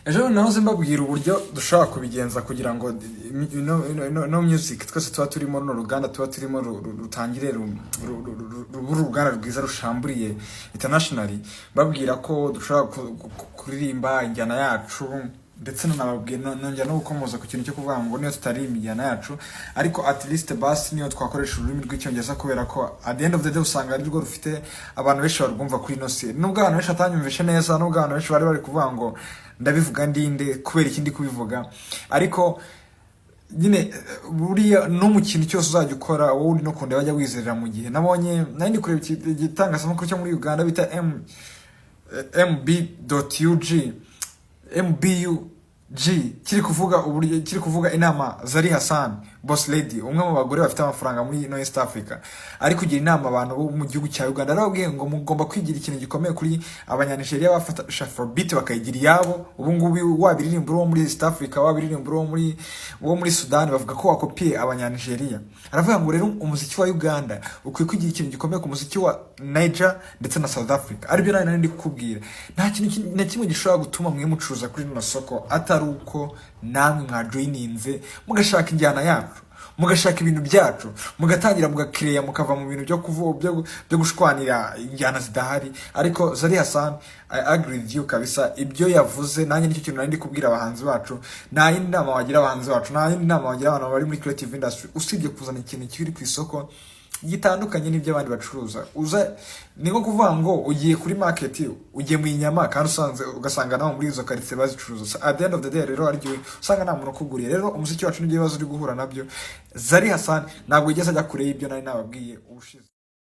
ejo nahoze mbabwira uburyo dushobora kubigenza kugira ngo no music twese tuba turimo no ruganda tuba turimo rutangire uruganda rwiza rushamburiye internationally, babwira ko dushobora kuririmba injyana yacu, ndetse nanababwira nongera no gukomoza ku kintu cyo kuvuga ngo niyo tutari imijyana yacu ariko at least basi niyo twakoresha ururimi rw'icyongereza, kubera ko at the end of the day usanga ari rwo rufite abantu benshi barwumva kuri ino si. Nubwo abantu benshi atanyumvishe neza, nubwo abantu benshi bari kuvuga ngo ndabivuga ndinde kubera ikindi kubivuga, ariko nyine buriya no mu kintu cyose uzajya ukora wowe uri no kundeba bajya wizerera mu gihe nabonye nari kureba igitangazamakuru cyo muri Uganda bita MBUG kiri kuvuga inama zari Hassan boss lady, umwe mu bagore bafite amafaranga muri no East Africa, ari kugira inama abantu bo mu gihugu cya Uganda. Arababwiye ngo mugomba kwigira ikintu gikomeye kuri abanyanigeria bafata Afrobeat bakayigira yabo. Ubu ngubu wabiririmba wo muri East Africa, wabiririmba wo muri Sudan, bavuga ko wakopiye abanyanigeria. Aravuga ngo rero umuziki wa Uganda ukwiye kwigira ikintu gikomeye ku muziki wa Niger ndetse na South Africa. Aribyo nari ndi kukubwira, nta kintu na kimwe gishobora gutuma mwe mucuruza kuri no soko atari uko namwe mwajoininze mugashaka injyana yacu, mugashaka ibintu byacu, mugatangira mugakreya, mukava mu bintu byo gushwanira injyana zidahari. Ariko Zari Hassan, I agree with you kabisa, ibyo yavuze nanjye nicyo kintu nari ndi kubwira abahanzi bacu. Nta yindi nama wagira abahanzi bacu, nta yindi nama wagira abantu bari muri creative industry usibye kuzana ikintu kiri ku isoko gitandukanye n'ibyo abandi bacuruza. Ni nko kuvuga ngo ugiye kuri market, ugiye mu inyama kandi ugasanga naho muri izo quartier bazicuruza. At the end of the day rero aryo usanga nta muntu ukuguriye. Rero umuziki wacu n'ibyo bibazo uri guhura nabyo, Zari Hassan ntabwo yigeze ajya kure y'ibyo nari nababwiye ubushize.